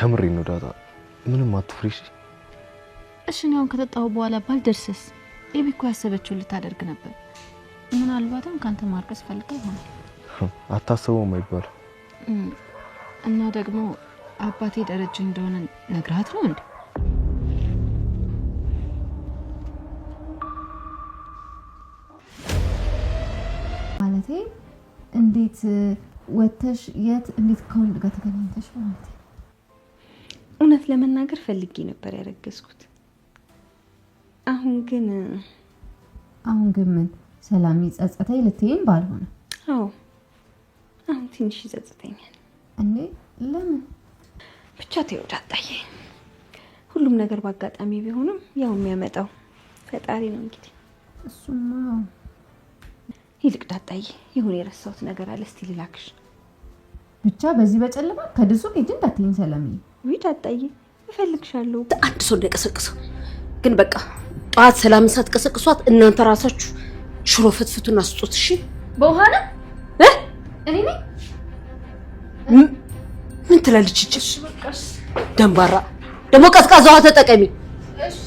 ከምሬ ነው ዳጣ ምንም አትፍሪሽ እሺ ነው ከተጣው በኋላ ባልደርስስ ኤቢኮ ያሰበችው ልታደርግ ነበር ምናልባትም ካንተ ማርቀስ ፈልጋ ይሆናል አታስበውም አይባል እና ደግሞ አባቴ ደረጀ እንደሆነ ነግራት ነው እንዴ ማለቴ እንዴት ወተሽ የት እንዴት ከወንድ ጋር ተገናኝተሽ ማለት እውነት ለመናገር ፈልጌ ነበር ያረገዝኩት አሁን ግን ምን ሰላም ይጸጸተኝ ልትይን ባልሆነ አዎ አሁን ትንሽ ይጸጸተኛል እንዴ ለምን ብቻ ተይወዳጣዬ ሁሉም ነገር ባጋጣሚ ቢሆንም ያው የሚያመጣው ፈጣሪ ነው እንግዲህ እሱማ ይልቅ ዳጣዬ ይሁን የረሳሁት ነገር አለ እስቲ ልላክሽ ብቻ በዚህ በጨለማ ከድሱ ሄጅ እንዳትይኝ ሰላምዬ ወይ ዳጣዬ እፈልግሻለሁ አንድ ሰው እንደቀሰቀሰው ግን በቃ ጧት ሰላም ሳትቀሰቅሷት እናንተ ራሳችሁ ሽሮ ፍትፍቱና ስጡት እሺ በኋላ እኔ ነኝ ምን ትላለች እቺ ደንባራ ደሞ ቀዝቃዛዋ ተጠቀሚ እሺ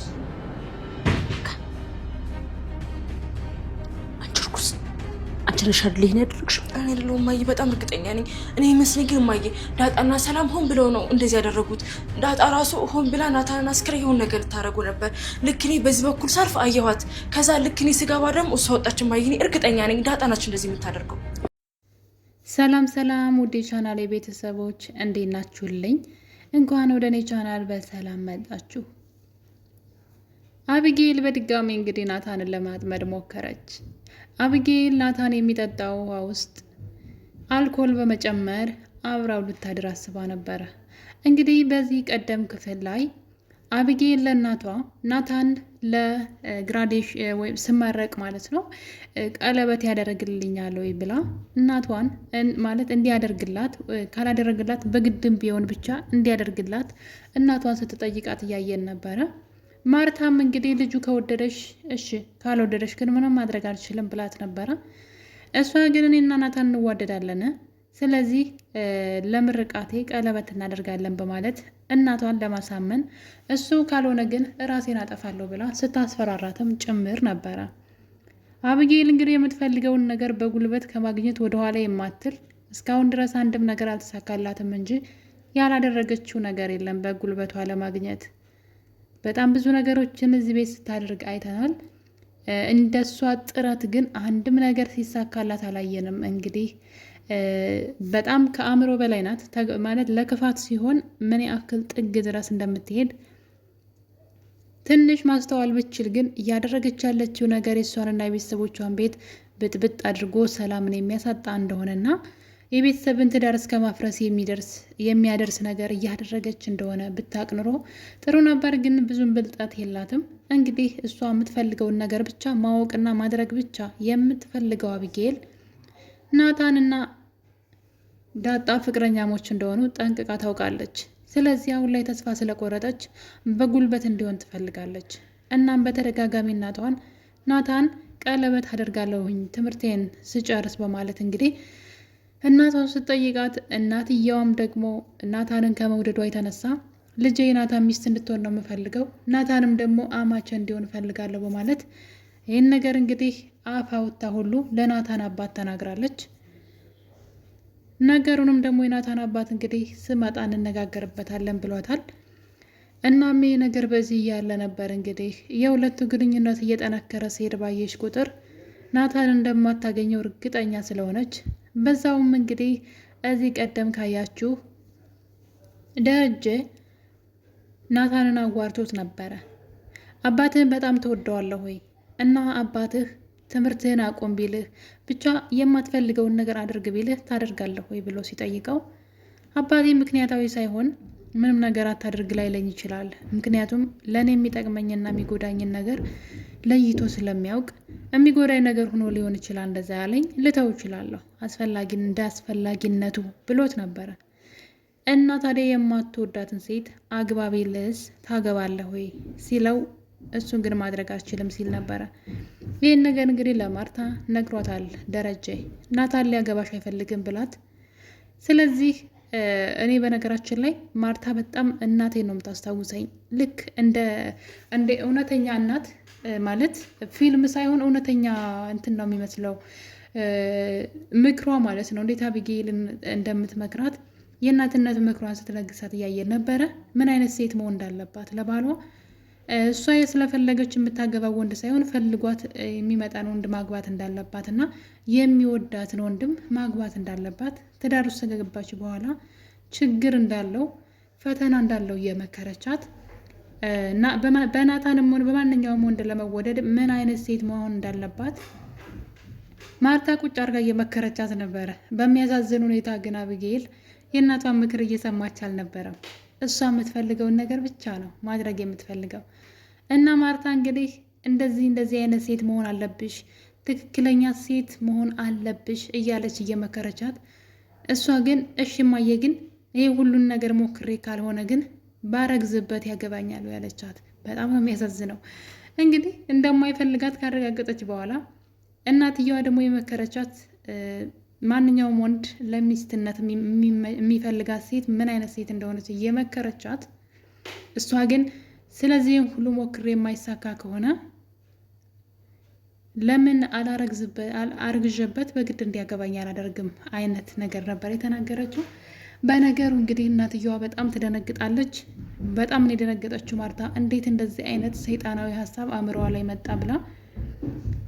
አንቺ ነሽ ያድርግሽ እኔ አይደለሁም ማየ በጣም እርግጠኛ ነኝ እኔ መስለኝ ግን ማየ ዳጣና ሰላም ሆን ብለው ነው እንደዚህ ያደረጉት ዳጣ ራሱ ሆን ብላ ናታንና አስክሬ የሆነ ነገር ታረጉ ነበር ልክ እኔ በዚህ በኩል ሳልፍ አየኋት ከዛ ልክ እኔ ስገባ ደግሞ እሷ ወጣች ማየ እኔ እርግጠኛ ነኝ ዳጣ ናችሁ እንደዚህ የምታደርገው ሰላም ሰላም ወደ ቻናሌ ቤተሰቦች እንዴት ናችሁልኝ እንኳን ወደ እኔ ቻናል በሰላም መጣችሁ አቢጌል በድጋሚ እንግዲህ ናታንን ለማጥመድ ሞከረች አቢጌል ናታን የሚጠጣው ውሃ ውስጥ አልኮል በመጨመር አብራው ልታድር አስባ ነበር እንግዲህ በዚህ ቀደም ክፍል ላይ አቢጌል ለናቷ ናታን ለግራዴሽን ወይ ስመረቅ ማለት ነው ቀለበት ያደርግልኛል ወይ ብላ እናቷን ማለት እንዲያደርግላት ካላደረግላት በግድም ቢሆን ብቻ እንዲያደርግላት እናቷን ስትጠይቃት ያያየን ነበር ማርታም እንግዲህ ልጁ ከወደደሽ እሺ ካልወደደሽ ግን ምንም ማድረግ አልችልም ብላት ነበር እሷ ግን እኔና ናታን እንዋደዳለን ስለዚህ ለምርቃቴ ቀለበት እናደርጋለን በማለት እናቷን ለማሳመን እሱ ካልሆነ ግን ራሴን አጠፋለሁ ብላ ስታስፈራራትም ጭምር ነበር አቢጌል እንግዲህ የምትፈልገውን ነገር በጉልበት ከማግኘት ወደ ኋላ የማትል እስካሁን ድረስ አንድም ነገር አልተሳካላትም እንጂ ያላደረገችው ነገር የለም በጉልበቷ ለማግኘት በጣም ብዙ ነገሮችን እዚህ ቤት ስታደርግ አይተናል እንደሷ ጥረት ግን አንድም ነገር ሲሳካላት አላየንም እንግዲህ በጣም ከአእምሮ በላይ ናት ማለት ለክፋት ሲሆን ምን ያክል ጥግ ድረስ እንደምትሄድ ትንሽ ማስተዋል ብችል ግን እያደረገች ያለችው ነገር የሷንና የቤተሰቦቿን ቤት ብጥብጥ አድርጎ ሰላምን የሚያሳጣ እንደሆነና የቤተሰብን ትዳር እስከ ማፍረስ የሚያደርስ ነገር እያደረገች እንደሆነ ብታቅ ኑሮ ጥሩ ነበር ግን ብዙም ብልጣት የላትም እንግዲህ እሷ የምትፈልገውን ነገር ብቻ ማወቅና ማድረግ ብቻ የምትፈልገው አቢጌል ናታንና ዳጣ ፍቅረኛሞች እንደሆኑ ጠንቅቃ ታውቃለች ስለዚህ አሁን ላይ ተስፋ ስለቆረጠች በጉልበት እንዲሆን ትፈልጋለች እናም በተደጋጋሚ ናታን ቀለበት አደርጋለሁኝ ትምህርቴን ስጨርስ በማለት እንግዲህ እናቷን ስትጠይቃት እናትየዋም ደግሞ ናታንን ከመውደዷ የተነሳ ልጄ ናታን ሚስት እንድትሆን ነው የምፈልገው ናታንም ደግሞ አማቼ እንዲሆን ፈልጋለሁ በማለት ይህን ነገር እንግዲህ አፍ አውጥታ ሁሉ ለናታን አባት ተናግራለች ነገሩንም ደግሞ የናታን አባት እንግዲህ ስመጣ እንነጋገርበታለን ብሏታል እናም ይሄ ነገር በዚህ ያለ ነበር እንግዲህ የሁለቱ ግንኙነት እየጠነከረ ሲሄድ ባየሽ ቁጥር ናታን እንደማታገኘው እርግጠኛ ስለሆነች በዛውም እንግዲህ እዚህ ቀደም ካያችሁ ደረጀ ናታንን አዋርቶት ነበረ አባትህን በጣም ተወደዋለሁ ወይ እና አባትህ ትምህርትህን አቆም ቢልህ ብቻ የማትፈልገውን ነገር አድርግ ቢልህ ታደርጋለህ ወይ ብሎ ሲጠይቀው አባቴ ምክንያታዊ ሳይሆን ምንም ነገር አታድርግ ላይለኝ ይችላል ምክንያቱም ለኔ የሚጠቅመኝና የሚጎዳኝን ነገር ለይቶ ስለሚያውቅ የሚጎዳኝ ነገር ሆኖ ሊሆን ይችላል እንደዛ ያለኝ ልተው ይችላል አስፈላጊነቱ ብሎት ነበር እና ታዲያ የማትወዳትን ሴት አግባቢ ልስ ታገባለህ ወይ ሲለው እሱን ግን ማድረግ አልችልም ሲል ነበር ይሄን ነገር እንግዲህ ለማርታ ነግሯታል ደረጀ ናታን ሊያገባሽ አይፈልግም ብላት ስለዚህ እኔ በነገራችን ላይ ማርታ በጣም እናቴን ነው የምታስታውሰኝ። ልክ እንደ እውነተኛ እናት ማለት ፊልም ሳይሆን እውነተኛ እንትን ነው የሚመስለው ምክሯ ማለት ነው። እንዴት አቢጌልን እንደምትመክራት የእናትነት ምክሯን ስትለግሳት እያየን ነበረ። ምን አይነት ሴት መሆን እንዳለባት ለባሏ እሷ ስለፈለገች የምታገባው ወንድ ሳይሆን ፈልጓት የሚመጣን ወንድ ማግባት እንዳለባት እና የሚወዳትን ወንድም ማግባት እንዳለባት ትዳር ውስጥ ከገባች በኋላ ችግር እንዳለው ፈተና እንዳለው እየመከረቻት እና በናታንም ሆነ በማንኛውም ወንድ ለመወደድ ምን አይነት ሴት መሆን እንዳለባት ማርታ ቁጭ አድርጋ እየመከረቻት ነበረ። በሚያሳዝን ሁኔታ ግን አቢጌል የእናቷን ምክር እየሰማች አልነበረም። እሷ የምትፈልገውን ነገር ብቻ ነው ማድረግ የምትፈልገው እና ማርታ እንግዲህ እንደዚህ አይነት ሴት መሆን አለብሽ፣ ትክክለኛ ሴት መሆን አለብሽ እያለች እየመከረቻት፣ እሷ ግን እሺ እማዬ፣ ግን ይሄ ሁሉን ነገር ሞክሬ ካልሆነ ግን ባረግዝበት ያገባኛል ያለቻት። በጣም ነው የሚያሳዝነው። እንግዲህ እንደማይፈልጋት ካረጋገጠች በኋላ እናትየዋ ደግሞ የመከረቻት ማንኛውም ወንድ ለሚስትነት የሚፈልጋት ሴት ምን አይነት ሴት እንደሆነች እየመከረቻት፣ እሷ ግን ስለዚህም ሁሉ ሞክሬ የማይሳካ ከሆነ ለምን አርግዤበት በግድ እንዲያገባኝ አላደርግም አይነት ነገር ነበር የተናገረችው። በነገሩ እንግዲህ እናትየዋ በጣም ትደነግጣለች። በጣም ነው የደነገጠችው ማርታ። እንዴት እንደዚህ አይነት ሰይጣናዊ ሀሳብ አእምሮዋ ላይ መጣ ብላ።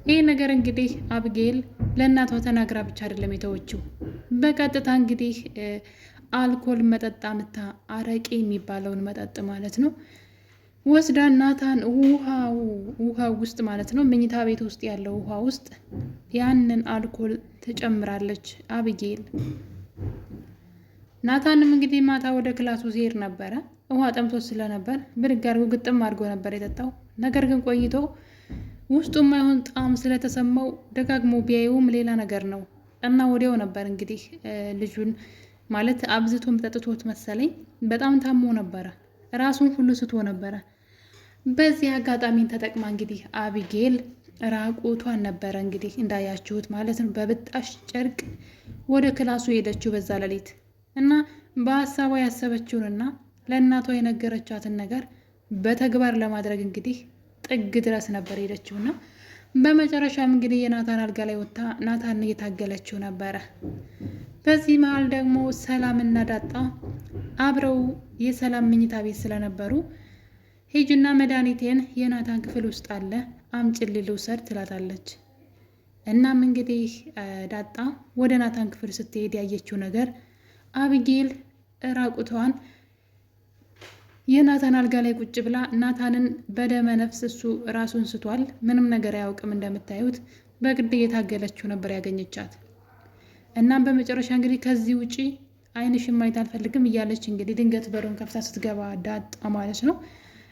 ይህ ነገር እንግዲህ አቢጌል ለእናቷ ተናግራ ብቻ አይደለም የተወችው። በቀጥታ እንግዲህ አልኮል መጠጥ አምታ፣ አረቄ የሚባለውን መጠጥ ማለት ነው ወስዳ ናታን ውሃ ውስጥ ማለት ነው መኝታ ቤት ውስጥ ያለው ውሃ ውስጥ ያንን አልኮል ትጨምራለች አቢጌል። ናታንም እንግዲህ ማታ ወደ ክላሱ ሲሄድ ነበረ። ውሃ ጠምቶት ስለነበር ብድግ አድርጎ ግጥም አድርጎ ነበር የጠጣው። ነገር ግን ቆይቶ ውስጡ የማይሆን ጣዕም ስለተሰማው ደጋግሞ ቢያየውም ሌላ ነገር ነው እና ወዲያው ነበር እንግዲህ ልጁን ማለት አብዝቶም ጠጥቶት መሰለኝ በጣም ታሞ ነበረ። ራሱን ሁሉ ስቶ ነበረ። በዚህ አጋጣሚን ተጠቅማ እንግዲህ አቢጌል ራቁቷን ነበረ እንግዲህ እንዳያችሁት ማለት ነው በብጣሽ ጨርቅ ወደ ክላሱ ሄደችው በዛ ሌሊት እና በሀሳቧ ያሰበችውንና ለእናቷ የነገረቻትን ነገር በተግባር ለማድረግ እንግዲህ ጥግ ድረስ ነበር ሄደችውና በመጨረሻም እንግዲህ የናታን አልጋ ላይ ወጥታ ናታን እየታገለችው ነበረ። በዚህ መሀል ደግሞ ሰላምና ዳጣ አብረው የሰላም መኝታ ቤት ስለነበሩ ሂጂና መድኃኒቴን የናታን ክፍል ውስጥ አለ አምጪልኝ ልውሰድ ትላታለች። እናም እንግዲህ ዳጣ ወደ ናታን ክፍል ስትሄድ ያየችው ነገር አቢጌል ራቁቷን የናታን አልጋ ላይ ቁጭ ብላ ናታንን በደመ ነፍስ እሱ ራሱን ስቷል፣ ምንም ነገር አያውቅም እንደምታዩት በግድ እየታገለችው ነበር ያገኘቻት። እናም በመጨረሻ እንግዲህ ከዚህ ውጪ ዓይንሽን ማየት አልፈልግም እያለች እንግዲህ ድንገት በሩን ከፍታ ስትገባ ዳጣ ማለት ነው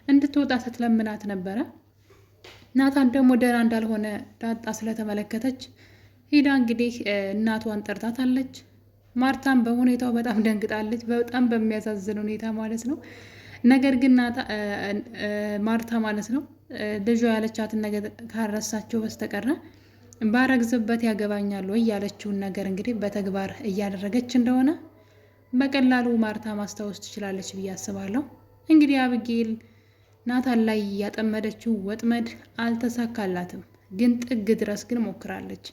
እንድትወጣ ስትለምናት ነበረ። ናታን ደግሞ ደህና እንዳልሆነ ዳጣ ስለተመለከተች ሂዳ እንግዲህ እናቷን ጠርታታለች። ማርታም በሁኔታው በጣም ደንግጣለች፣ በጣም በሚያሳዝን ሁኔታ ማለት ነው። ነገር ግን ማርታ ማለት ነው ልጇ ያለቻትን ነገር ካረሳቸው በስተቀረ ባረግዝበት ያገባኛል ወይ ያለችውን ነገር እንግዲህ በተግባር እያደረገች እንደሆነ በቀላሉ ማርታ ማስታወስ ትችላለች ብዬ አስባለሁ። እንግዲህ አቢጌል ናታን ላይ ያጠመደችው ወጥመድ አልተሳካላትም፣ ግን ጥግ ድረስ ግን ሞክራለች።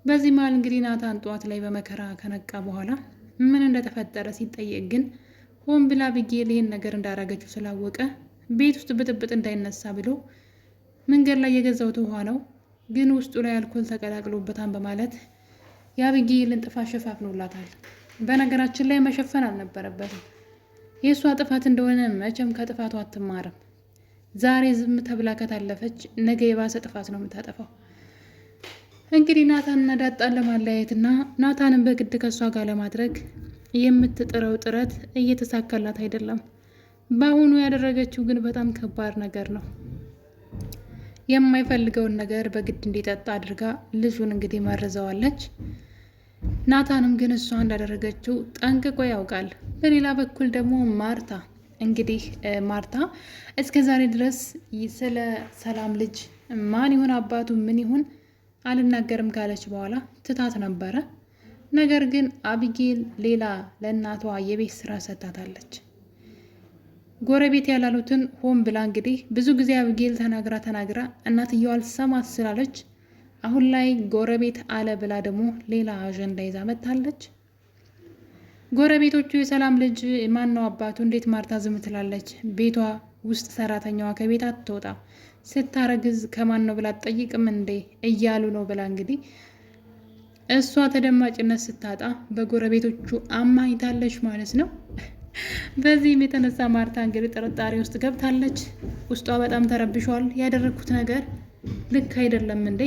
በዚህ መሀል እንግዲህ ናታን ጠዋት ላይ በመከራ ከነቃ በኋላ ምን እንደተፈጠረ ሲጠየቅ ግን ሆን ብላ አቢጌል ይህን ነገር እንዳረገችው ስላወቀ ቤት ውስጥ ብጥብጥ እንዳይነሳ ብሎ መንገድ ላይ የገዛውት ውሃ ነው ግን ውስጡ ላይ አልኮል ተቀላቅሎበታል በማለት የአቢጌልን ጥፋት ሸፋፍኖላታል። በነገራችን ላይ መሸፈን አልነበረበትም። የእሷ ጥፋት እንደሆነ መቼም ከጥፋቱ አትማርም። ዛሬ ዝም ተብላ ከታለፈች ነገ የባሰ ጥፋት ነው የምታጠፋው። እንግዲህ ናታንና ዳጣን ለማለያየትና ናታንን በግድ ከእሷ ጋር ለማድረግ የምትጥረው ጥረት እየተሳካላት አይደለም። በአሁኑ ያደረገችው ግን በጣም ከባድ ነገር ነው። የማይፈልገውን ነገር በግድ እንዲጠጣ አድርጋ ልጁን እንግዲህ መርዘዋለች። ናታንም ግን እሷ እንዳደረገችው ጠንቅቆ ያውቃል። በሌላ በኩል ደግሞ ማርታ እንግዲህ ማርታ እስከ ዛሬ ድረስ ስለ ሰላም ልጅ ማን ይሁን አባቱ ምን ይሁን አልናገርም ካለች በኋላ ትታት ነበረ። ነገር ግን አቢጌል ሌላ ለእናቷ የቤት ስራ ሰጥታታለች። ጎረቤት ያላሉትን ሆን ብላ እንግዲህ ብዙ ጊዜ አቢጌል ተናግራ እናትየዋ አልሰማት ስላለች አሁን ላይ ጎረቤት አለ ብላ ደግሞ ሌላ አጀንዳ ይዛ መጥታለች። ጎረቤቶቹ የሰላም ልጅ ማን ነው አባቱ? እንዴት ማርታ ዝም ትላለች? ቤቷ ውስጥ ሰራተኛዋ ከቤት አትወጣ፣ ስታረግዝ ከማን ነው ብላ አትጠይቅም እንዴ እያሉ ነው ብላ እንግዲህ እሷ ተደማጭነት ስታጣ በጎረቤቶቹ አማኝታለች ማለት ነው። በዚህም የተነሳ ማርታ እንግዲህ ጥርጣሬ ውስጥ ገብታለች። ውስጧ በጣም ተረብሿል። ያደረግኩት ነገር ልክ አይደለም እንዴ?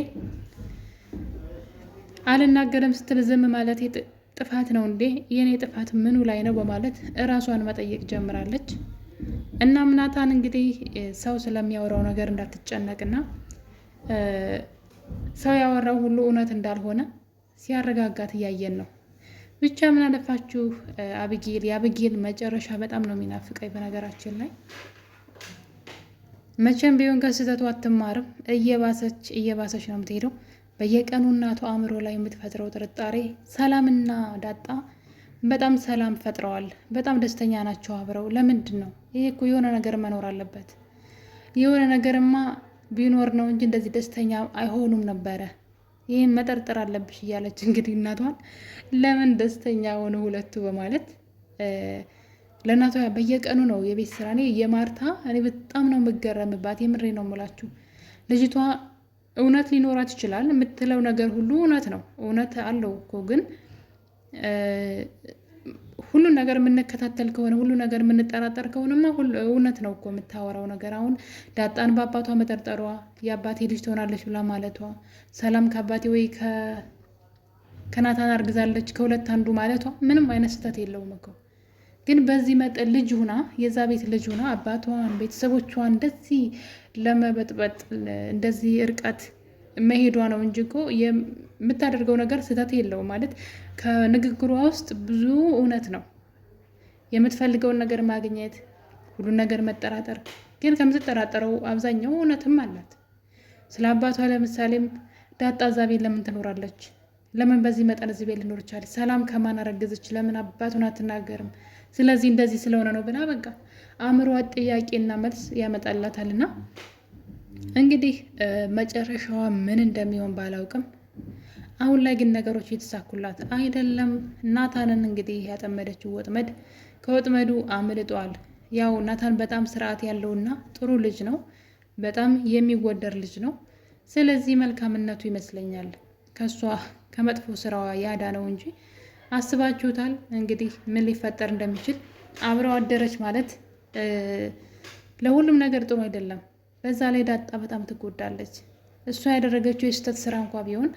አልናገርም ስትል ዝም ማለት ጥፋት ነው እንዴ? የኔ ጥፋት ምኑ ላይ ነው? በማለት እራሷን መጠየቅ ጀምራለች። እናም ናታን እንግዲህ ሰው ስለሚያወራው ነገር እንዳትጨነቅና ሰው ያወራው ሁሉ እውነት እንዳልሆነ ሲያረጋጋት እያየን ነው። ብቻ ምን አለፋችሁ የአቢጌል መጨረሻ በጣም ነው የሚናፍቀኝ። በነገራችን ላይ መቼም ቢሆን ከስህተቱ አትማርም። እየባሰች ነው የምትሄደው። በየቀኑ እናቷ አእምሮ ላይ የምትፈጥረው ጥርጣሬ። ሰላምና ዳጣ በጣም ሰላም ፈጥረዋል። በጣም ደስተኛ ናቸው አብረው። ለምንድን ነው? ይሄ እኮ የሆነ ነገር መኖር አለበት። የሆነ ነገርማ ቢኖር ነው እንጂ እንደዚህ ደስተኛ አይሆኑም ነበረ። ይህን መጠርጠር አለብሽ እያለች እንግዲህ እናቷን ለምን ደስተኛ ሆኑ ሁለቱ በማለት ለእናቷ በየቀኑ ነው የቤት ስራ። የማርታ እኔ በጣም ነው የምገረምባት። የምሬ ነው የምላችሁ። ልጅቷ እውነት ሊኖራት ይችላል። የምትለው ነገር ሁሉ እውነት ነው፣ እውነት አለው እኮ ግን ሁሉን ነገር የምንከታተል ከሆነ ሁሉ ነገር የምንጠራጠር ከሆነማ እውነት ነው እኮ የምታወራው ነገር። አሁን ዳጣን በአባቷ መጠርጠሯ፣ የአባቴ ልጅ ትሆናለች ብላ ማለቷ፣ ሰላም ከአባቴ ወይ ከናታን አርግዛለች ከሁለት አንዱ ማለቷ ምንም አይነት ስህተት የለውም እኮ። ግን በዚህ መጠን ልጅ ሁና የዛ ቤት ልጅ ሁና አባቷን ቤተሰቦቿን እንደዚህ ለመበጥበጥ እንደዚህ እርቀት መሄዷ ነው እንጂ እኮ የምታደርገው ነገር ስህተት የለውም። ማለት ከንግግሯ ውስጥ ብዙ እውነት ነው። የምትፈልገውን ነገር ማግኘት፣ ሁሉን ነገር መጠራጠር። ግን ከምትጠራጠረው አብዛኛው እውነትም አላት። ስለ አባቷ ለምሳሌም ዳጣ እዛ ቤት ለምን ትኖራለች? ለምን በዚህ መጠን እዚህ ቤት ልኖር ቻለች? ሰላም ከማን አረገዘች? ለምን አባቱን አትናገርም? ስለዚህ እንደዚህ ስለሆነ ነው ብላ በቃ አእምሮ ጥያቄና መልስ ያመጣላታልና እንግዲህ መጨረሻዋ ምን እንደሚሆን ባላውቅም አሁን ላይ ግን ነገሮች የተሳኩላት አይደለም። ናታንን እንግዲህ ያጠመደችው ወጥመድ ከወጥመዱ አምልጧል። ያው ናታን በጣም ስርዓት ያለውና ጥሩ ልጅ ነው። በጣም የሚወደድ ልጅ ነው። ስለዚህ መልካምነቱ ይመስለኛል ከሷ ከመጥፎ ስራዋ ያዳ ነው እንጂ አስባችሁታል እንግዲህ ምን ሊፈጠር እንደሚችል። አብረው አደረች ማለት ለሁሉም ነገር ጥሩ አይደለም። በዛ ላይ ዳጣ በጣም ትጎዳለች። እሷ ያደረገችው የስህተት ስራ እንኳ ቢሆን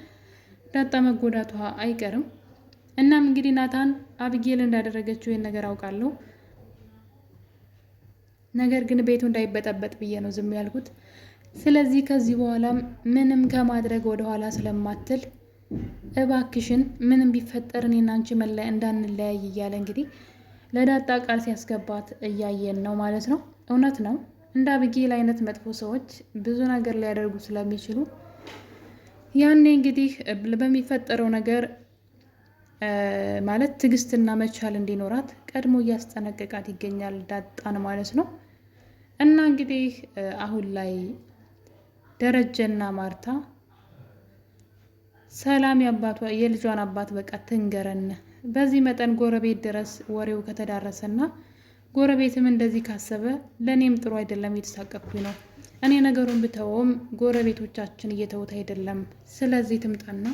ዳጣ መጎዳቷ አይቀርም። እናም እንግዲህ ናታን አቢጌል እንዳደረገችው ይህን ነገር አውቃለሁ፣ ነገር ግን ቤቱ እንዳይበጠበጥ ብዬ ነው ዝም ያልኩት። ስለዚህ ከዚህ በኋላም ምንም ከማድረግ ወደኋላ ስለማትል እባክሽን ምንም ቢፈጠር እኔና አንቺ እንዳንለያይ እያለ እንግዲህ ለዳጣ ቃል ሲያስገባት እያየን ነው ማለት ነው። እውነት ነው እንደ አቢጌል አይነት መጥፎ ሰዎች ብዙ ነገር ሊያደርጉ ስለሚችሉ ያኔ እንግዲህ በሚፈጠረው ነገር ማለት ትዕግስትና መቻል እንዲኖራት ቀድሞ እያስጠነቀቃት ይገኛል ዳጣን ማለት ነው። እና እንግዲህ አሁን ላይ ደረጀና ማርታ ሰላም የልጇን አባት በቃ ትንገረን። በዚህ መጠን ጎረቤት ድረስ ወሬው ከተዳረሰና ጎረቤትም እንደዚህ ካሰበ ለእኔም ጥሩ አይደለም፣ የተሳቀቅኩኝ ነው። እኔ ነገሩን ብተወውም ጎረቤቶቻችን እየተውት አይደለም። ስለዚህ ትምጣና